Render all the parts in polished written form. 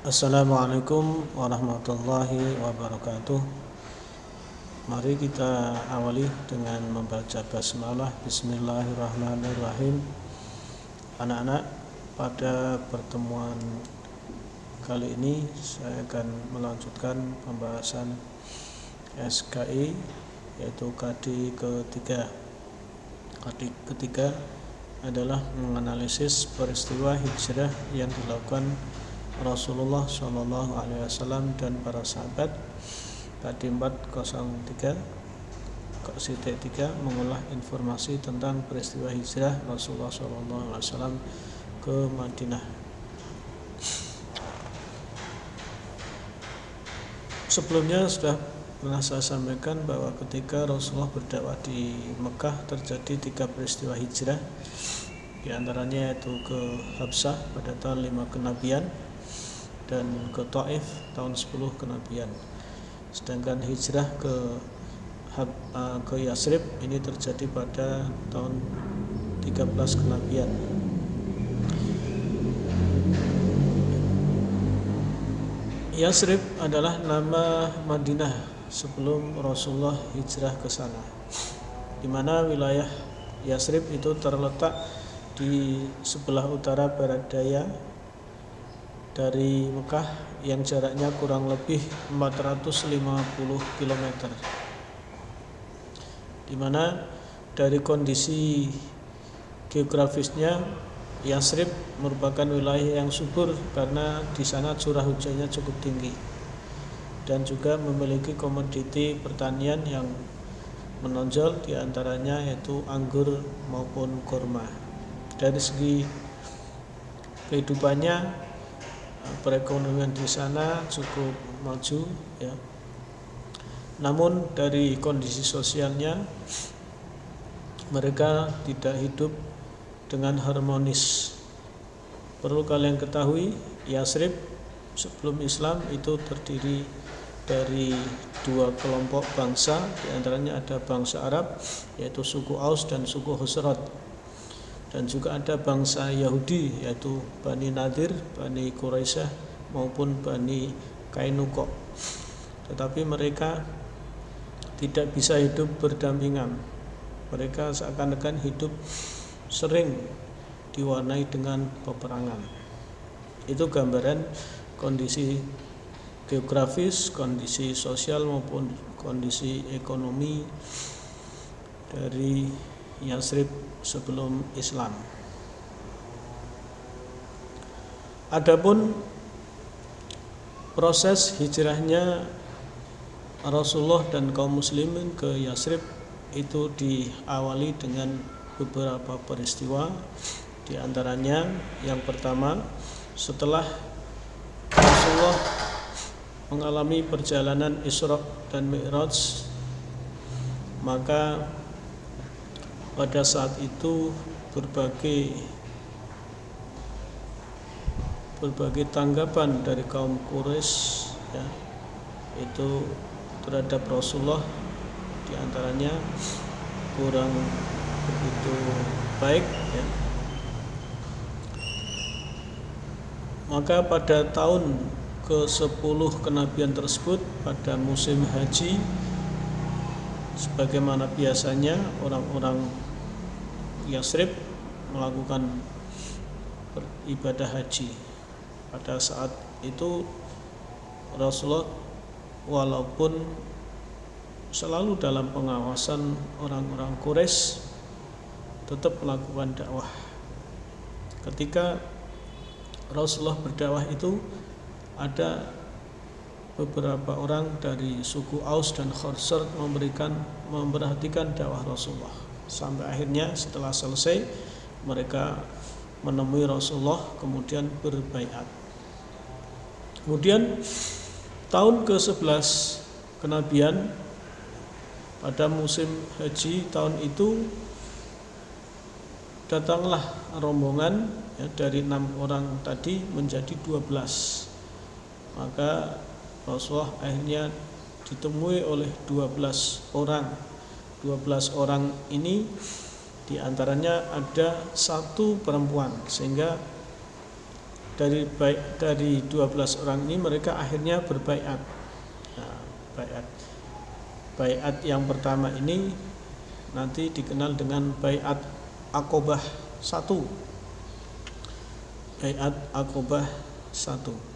Assalamualaikum warahmatullahi wabarakatuh. Mari kita awali dengan membaca basmalah. Bismillahirrahmanirrahim. Anak-anak, pada pertemuan kali ini saya akan melanjutkan pembahasan SKI, yaitu KD ketiga. KD ketiga adalah menganalisis peristiwa hijrah yang dilakukan Rasulullah SAW dan para sahabat. KD 403 mengolah informasi tentang peristiwa hijrah Rasulullah SAW ke Madinah. Sebelumnya sudah pernah saya sampaikan bahwa ketika Rasulullah berdakwah di Mekah terjadi 3 peristiwa hijrah. Di antaranya yaitu ke Habsah pada tahun 5 kenabian dan ke Taif tahun 10 kenabian. Sedangkan hijrah ke Yasrib ini terjadi pada tahun 13 kenabian. Yasrib adalah nama Madinah sebelum Rasulullah hijrah ke sana, di mana wilayah Yasrib itu terletak di sebelah utara barat daya dari Mekah yang jaraknya kurang lebih 450 km. Di mana dari kondisi geografisnya Yasrib merupakan wilayah yang subur karena di sana curah hujannya cukup tinggi dan juga memiliki komoditi pertanian yang menonjol, di antaranya yaitu anggur maupun kurma. Dari segi kehidupannya, perekonomian di sana cukup maju, ya. Namun dari kondisi sosialnya mereka tidak hidup dengan harmonis. Perlu kalian ketahui, Yasrib sebelum Islam itu terdiri dari 2 kelompok bangsa, di antaranya ada bangsa Arab yaitu suku Aus dan suku Khosraj. Dan juga ada bangsa Yahudi yaitu Bani Nadir, Bani Quraisyah maupun Bani Kainuqa. Tetapi mereka tidak bisa hidup berdampingan. Mereka seakan-akan hidup sering diwarnai dengan peperangan. Itu gambaran kondisi geografis, kondisi sosial maupun kondisi ekonomi dari Yasrib sebelum Islam. Adapun proses hijrahnya Rasulullah dan kaum muslimin ke Yasrib itu diawali dengan beberapa peristiwa. Di antaranya yang pertama, setelah Rasulullah mengalami perjalanan Isra dan Mi'raj, maka pada saat itu berbagai tanggapan dari kaum Quraisy, ya, itu terhadap Rasulullah, di antaranya kurang begitu baik, ya. Maka pada tahun ke-10 kenabian tersebut, pada musim haji, sebagaimana biasanya orang-orang Yasrib melakukan ibadah haji. Pada saat itu Rasulullah walaupun selalu dalam pengawasan orang-orang Quraisy tetap melakukan dakwah. Ketika Rasulullah berdakwah itu ada beberapa orang dari suku Aus dan Khosraj memperhatikan dakwah Rasulullah. Sampai akhirnya setelah selesai mereka menemui Rasulullah kemudian berbaiat. Kemudian tahun ke-11 kenabian, pada musim haji tahun itu datanglah rombongan, ya, dari 6 orang tadi menjadi 12. Maka Rasulullah akhirnya ditemui oleh 12 orang. 12 orang ini di antaranya ada 1 perempuan, sehingga dari 12 orang ini mereka akhirnya berbaiat. Nah, baiat yang pertama ini nanti dikenal dengan baiat Aqobah 1. Baiat Aqobah 1.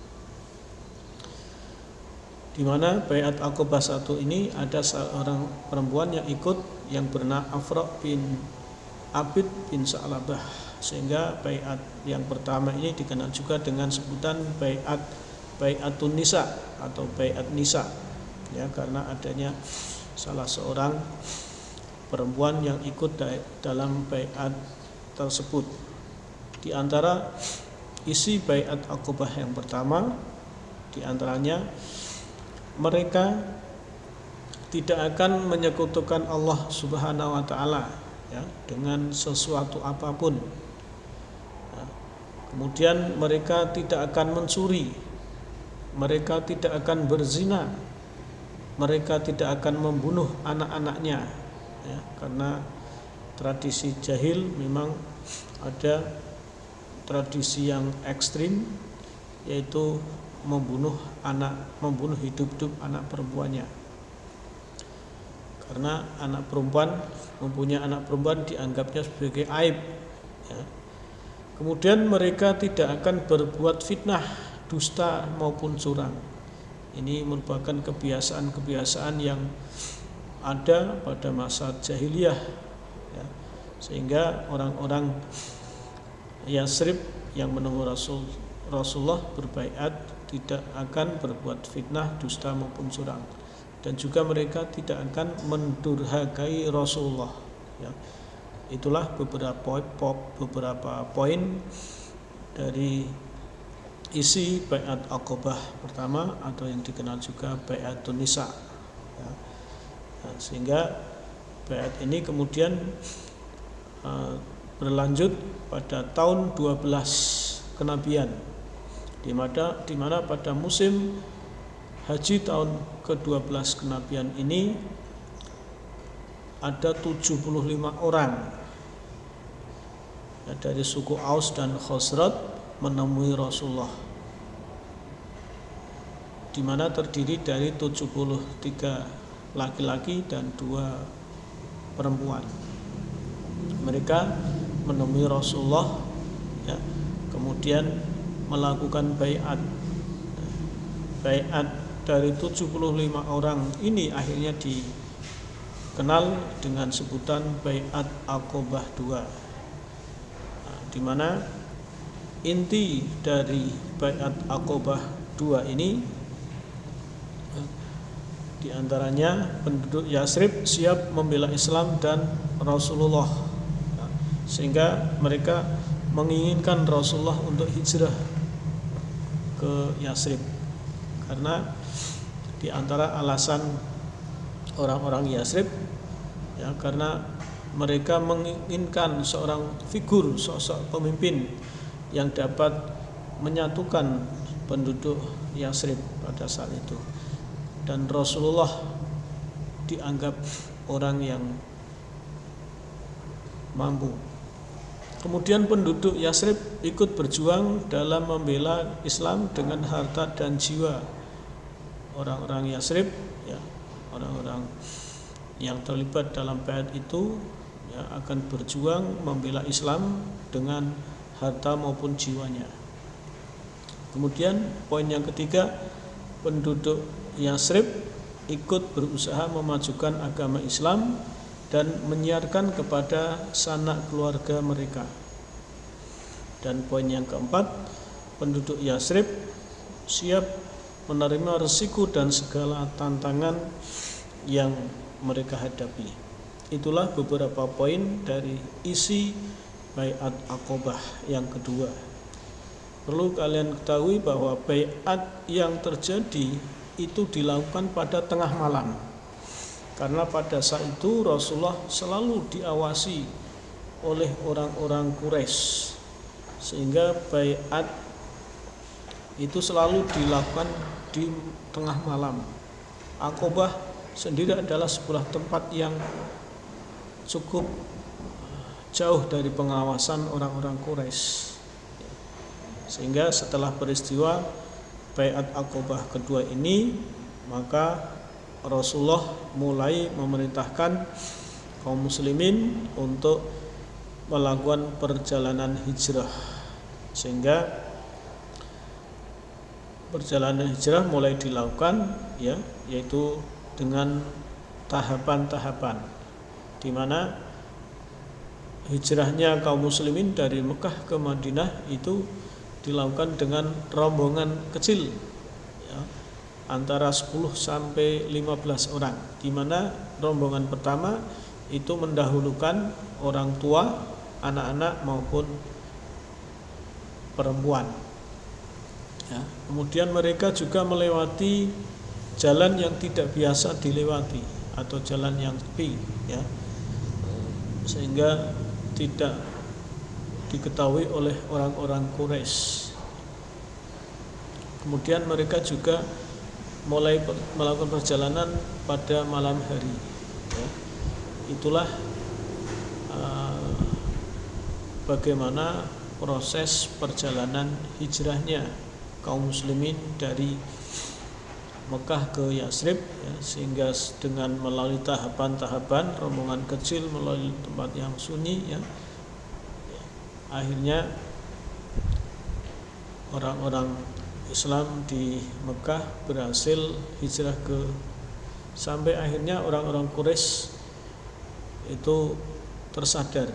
Di mana baiat Aqobah 1 ini ada seorang perempuan yang ikut yang bernama Afra bin Abid bin Sa'labah, sehingga baiat yang pertama ini dikenal juga dengan sebutan baiatun nisa atau baiat nisa, ya, karena adanya salah seorang perempuan yang ikut dalam baiat tersebut. Di antara isi baiat Aqobah yang pertama, di antaranya mereka tidak akan menyekutukan Allah Subhanahu wa taala, ya, dengan sesuatu apapun. Nah, kemudian mereka tidak akan mencuri, mereka tidak akan berzina, mereka tidak akan membunuh anak-anaknya, ya, karena tradisi jahil memang ada tradisi yang ekstrim, yaitu membunuh hidup-hidup anak perempuannya. Karena mempunyai anak perempuan dianggapnya sebagai aib, ya. Kemudian mereka tidak akan berbuat fitnah, dusta maupun curang. Ini merupakan kebiasaan-kebiasaan yang ada pada masa jahiliyah, ya. Sehingga orang-orang Yasrib yang menemui Rasulullah berbaiat tidak akan berbuat fitnah, dusta maupun curang, dan juga mereka tidak akan mendurhakai Rasulullah, ya. Itulah beberapa poin dari isi baiat Aqobah pertama atau yang dikenal juga baiatun nisa, ya. Nah, sehingga baiat ini kemudian berlanjut pada tahun 12 kenabian, di mana pada musim haji tahun ke-12 kenabian ini ada 75 orang, ya, dari suku Aus dan Khazraj menemui Rasulullah, di mana terdiri dari 73 laki-laki dan 2 perempuan. Mereka menemui Rasulullah, ya, kemudian melakukan baiat. Baiat dari 75 orang ini akhirnya dikenal dengan sebutan baiat Aqobah 2. Nah, di mana inti dari baiat Aqobah 2 ini di antaranya penduduk Yasrib siap membela Islam dan Rasulullah, sehingga mereka menginginkan Rasulullah untuk hijrah ke Yasrib. Karena di antara alasan orang-orang Yasrib, ya, karena mereka menginginkan seorang figur, sosok pemimpin yang dapat menyatukan penduduk Yasrib pada saat itu. Dan Rasulullah dianggap orang yang mampu. Kemudian penduduk Yasrib ikut berjuang dalam membela Islam dengan harta dan jiwa. Orang-orang Yasrib, ya, orang-orang yang terlibat dalam baiat itu, ya, akan berjuang membela Islam dengan harta maupun jiwanya. Kemudian poin yang ketiga, penduduk Yasrib ikut berusaha memajukan agama Islam dan menyiarkan kepada sanak keluarga mereka. Dan poin yang keempat, penduduk Yasrib siap menerima resiko dan segala tantangan yang mereka hadapi. Itulah beberapa poin dari isi baiat Aqobah yang kedua. Perlu kalian ketahui bahwa baiat yang terjadi itu dilakukan pada tengah malam. Karena pada saat itu Rasulullah selalu diawasi oleh orang-orang Quraisy, sehingga baiat itu selalu dilakukan di tengah malam. Aqobah sendiri adalah sebuah tempat yang cukup jauh dari pengawasan orang-orang Quraisy, Sehingga setelah peristiwa Baiat Aqobah kedua ini, maka Rasulullah mulai memerintahkan kaum muslimin untuk melakukan perjalanan hijrah. Sehingga perjalanan hijrah mulai dilakukan, ya, yaitu dengan tahapan-tahapan, di mana hijrahnya kaum muslimin dari Mekah ke Madinah itu dilakukan dengan rombongan kecil, ya, antara 10 sampai 15 orang, di mana rombongan pertama itu mendahulukan orang tua, anak-anak maupun perempuan, ya. Kemudian mereka juga melewati jalan yang tidak biasa dilewati atau jalan yang sepi, ya, sehingga tidak diketahui oleh orang-orang Quraisy. Kemudian mereka juga mulai melakukan perjalanan pada malam hari, ya. Itulah bagaimana proses perjalanan hijrahnya kaum muslimin dari Mekah ke Yasrib, ya, sehingga dengan melalui tahapan-tahapan, rombongan kecil melalui tempat yang sunyi, ya, akhirnya orang-orang Islam di Mekah berhasil hijrah sampai akhirnya orang-orang Quraisy itu tersadar,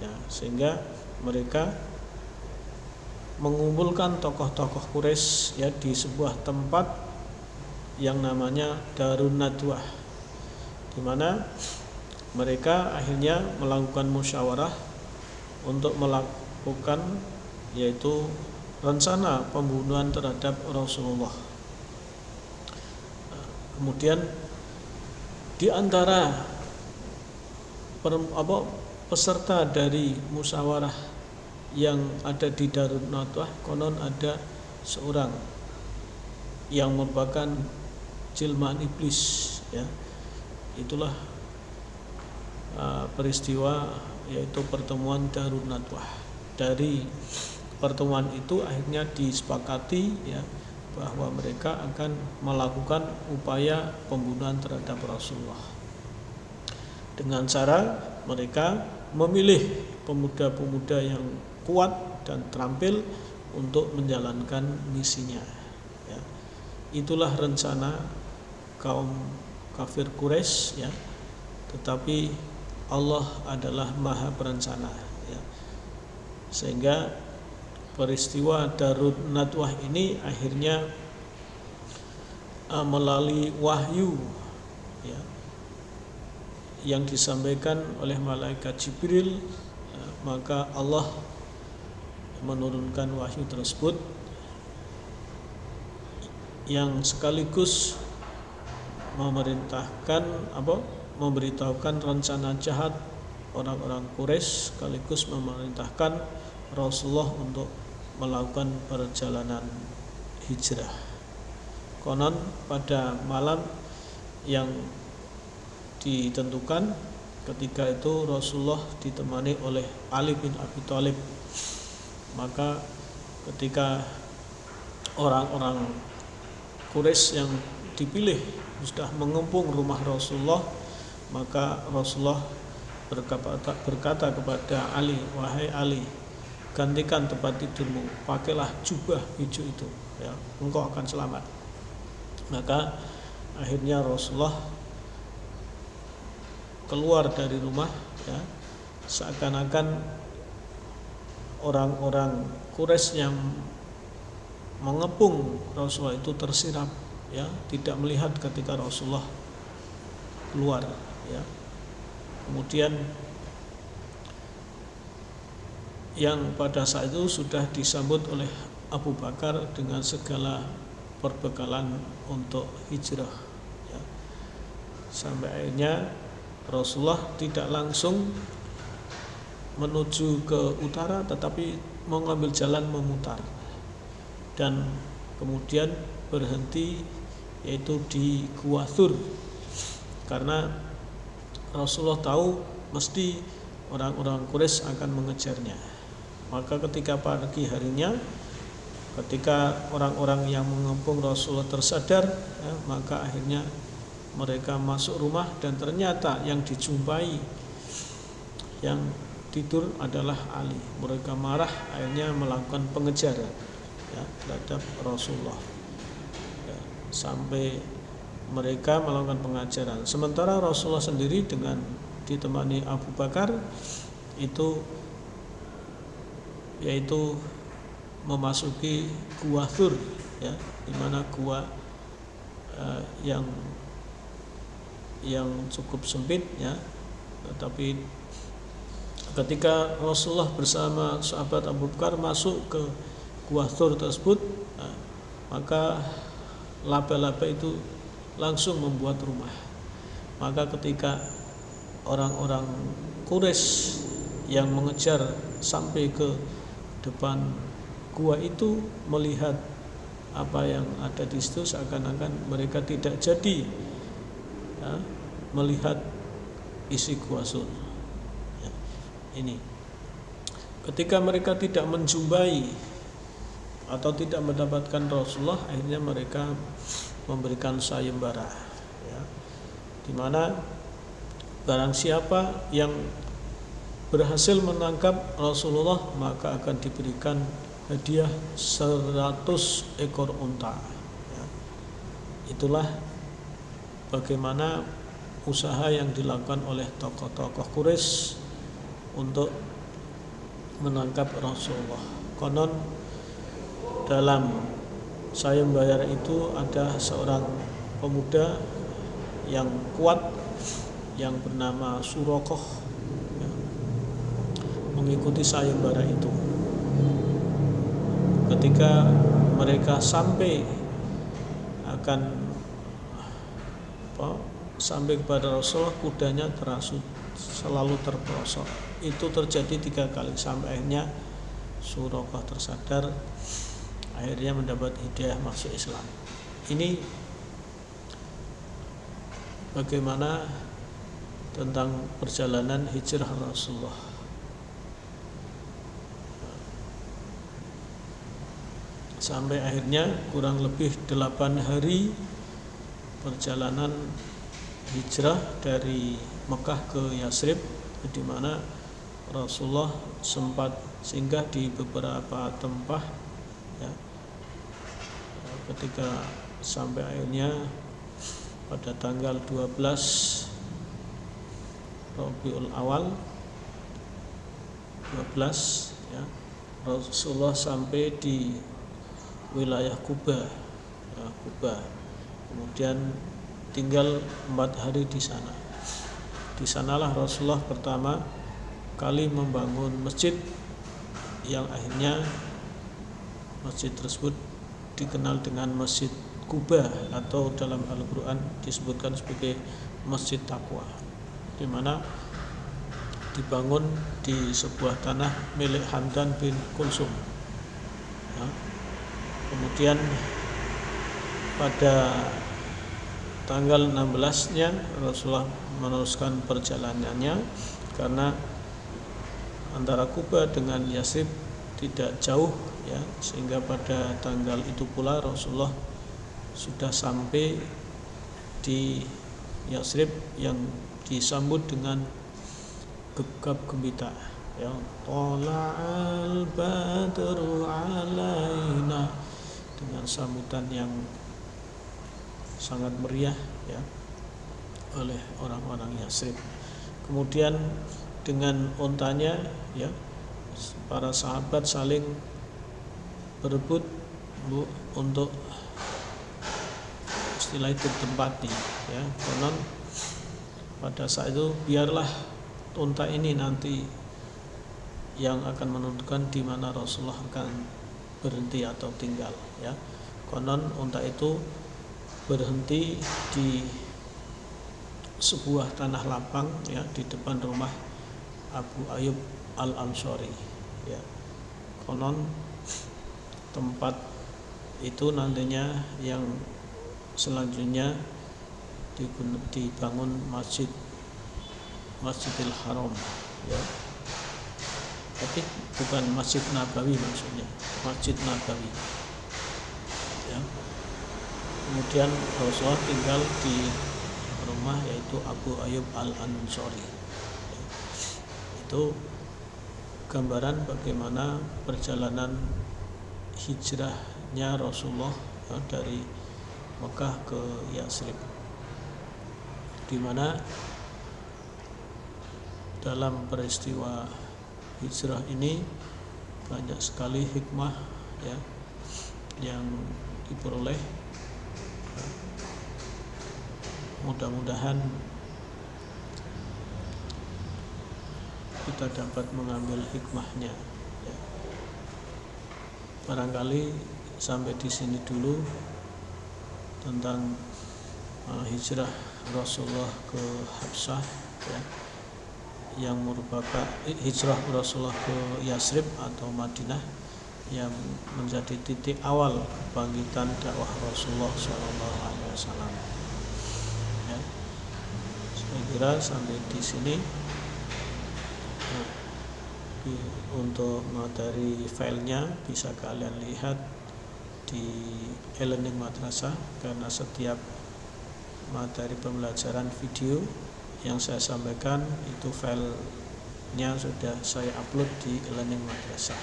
ya, sehingga mereka mengumpulkan tokoh-tokoh Quraisy, ya, di sebuah tempat yang namanya Darun Nadwah, di mana mereka akhirnya melakukan musyawarah untuk melakukan yaitu rencana pembunuhan terhadap Rasulullah. Kemudian di antara peserta dari musyawarah yang ada di Darun Nadwah, konon ada seorang yang merupakan jelmaan iblis, ya. Itulah peristiwa, yaitu pertemuan Darun Nadwah. Dari pertemuan itu akhirnya disepakati, ya, bahwa mereka akan melakukan upaya pembunuhan terhadap Rasulullah dengan cara mereka memilih pemuda-pemuda yang kuat dan terampil untuk menjalankan misinya, ya. Itulah rencana kaum kafir Quraisy, ya. Tetapi Allah adalah Maha Perencana, ya. Sehingga peristiwa Darun Nadwah ini akhirnya melalui wahyu, ya, yang disampaikan oleh malaikat Jibril, ya, maka Allah menurunkan wahyu tersebut yang sekaligus memberitahukan rencana jahat orang-orang Quraisy, sekaligus memerintahkan Rasulullah untuk melakukan perjalanan hijrah. Konon pada malam yang ditentukan, ketika itu Rasulullah ditemani oleh Ali bin Abi Thalib. Maka ketika orang-orang Quraisy yang dipilih sudah mengepung rumah Rasulullah, maka Rasulullah berkata kepada Ali, "Wahai Ali, gantikan tempat tidurmu, pakailah jubah hijau itu, ya, engkau akan selamat." Maka akhirnya Rasulullah keluar dari rumah, ya, seakan-akan orang-orang Quraisy yang mengepung Rasulullah itu tersiram, ya, tidak melihat ketika Rasulullah keluar, ya. Kemudian yang pada saat itu sudah disambut oleh Abu Bakar dengan segala perbekalan untuk hijrah, ya. Sampai akhirnya Rasulullah tidak langsung menuju ke utara, tetapi mengambil jalan memutar dan kemudian berhenti, yaitu di Gua Thur, karena Rasulullah tahu mesti orang-orang Quraisy akan mengejarnya. Maka ketika pagi harinya Ketika orang-orang yang mengepung Rasulullah tersadar, ya, maka akhirnya mereka masuk rumah dan ternyata yang dijumpai yang tidur adalah Ali. Mereka marah, akhirnya melakukan pengejaran, ya, terhadap Rasulullah, ya, sampai mereka melakukan pengejaran. Sementara Rasulullah sendiri dengan ditemani Abu Bakar itu yaitu memasuki gua Thur, ya, di mana gua yang cukup sempit, ya, tetapi ketika Rasulullah bersama sahabat Abu Bakar masuk ke gua Thur tersebut, maka laba-laba itu langsung membuat rumah. Maka ketika orang-orang Quraisy yang mengejar sampai ke depan gua itu melihat apa yang ada di situ, seakan-akan mereka tidak jadi, ya, melihat isi gua Thur. Ya, ini ketika mereka tidak menjumpai atau tidak mendapatkan Rasulullah, akhirnya mereka memberikan sayembara, ya, di mana barang siapa yang berhasil menangkap Rasulullah maka akan diberikan hadiah 100 ekor unta, ya. Itulah bagaimana usaha yang dilakukan oleh tokoh-tokoh Quraisy untuk menangkap Rasulullah. Konon dalam sayembara itu ada seorang pemuda yang kuat yang bernama Suraqah, ya, mengikuti sayembara itu. Ketika mereka sampai kepada Rasulullah, kudanya selalu terperosok. Itu terjadi 3 kali sampai akhirnya Suraqah tersadar, akhirnya mendapat hidayah masuk Islam. Ini bagaimana tentang perjalanan hijrah Rasulullah. Sampai akhirnya kurang lebih 8 hari perjalanan hijrah dari Mekah ke Yasrib, di mana Rasulullah sempat singgah di beberapa tempat, ya, ketika sampai akhirnya pada tanggal 12 Rabiul Awal 12, ya, Rasulullah sampai di wilayah Kuba, ya, Kuba. Kemudian tinggal 4 hari di sana. Di sanalah Rasulullah pertama kali membangun masjid yang akhirnya masjid tersebut dikenal dengan Masjid Kuba atau dalam Al-Quran disebutkan sebagai Masjid Taqwa, di mana dibangun di sebuah tanah milik Hamdan bin Kulsum, ya. Kemudian pada tanggal 16-nya Rasulullah meneruskan perjalanannya karena antara Kuba dengan Yasrib tidak jauh, ya, sehingga pada tanggal itu pula Rasulullah sudah sampai di Yasrib yang disambut dengan gegap gempita, ya, Tola'al badru alaina, dengan sambutan yang sangat meriah, ya, oleh orang-orang Yasrib. Kemudian dengan untanya, ya, para sahabat saling berebut untuk istilah itu tempatnya, ya. Konon pada saat itu biarlah unta ini nanti yang akan menentukan di mana Rasulullah akan berhenti atau tinggal, ya. Konon unta itu berhenti di sebuah tanah lapang, ya, di depan rumah Abu Ayyub Al-Ansari, ya. Konon tempat itu nantinya yang selanjutnya dibangun Masjidil Haram, ya. Tapi bukan Masjid Nabawi maksudnya, Masjid Nabawi. kemudian Rasulullah tinggal di rumah yaitu Abu Ayyub Al-Ansari. Itu gambaran bagaimana perjalanan hijrahnya Rasulullah dari Mekah ke Yatsrib, di mana dalam peristiwa hijrah ini banyak sekali hikmah ya yang diperoleh. Mudah-mudahan kita dapat mengambil hikmahnya ya. Barangkali sampai di sini dulu tentang hijrah Rasulullah ke Habsyah ya, yang merupakan hijrah Rasulullah ke Yatsrib atau Madinah yang menjadi titik awal kebangkitan dakwah Rasulullah SAW. Ya, saya kira sampai di sini. Untuk materi filenya bisa kalian lihat di e-learning madrasah, karena setiap materi pembelajaran video yang saya sampaikan itu filenya sudah saya upload di e-learning madrasah.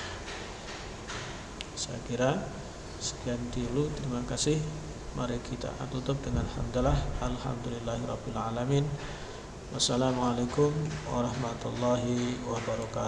Saya kira sekian dulu, terima kasih. Mari kita tutup dengan hamdalah, alhamdulillahirabbil alamin. Wassalamualaikum warahmatullahi wabarakatuh.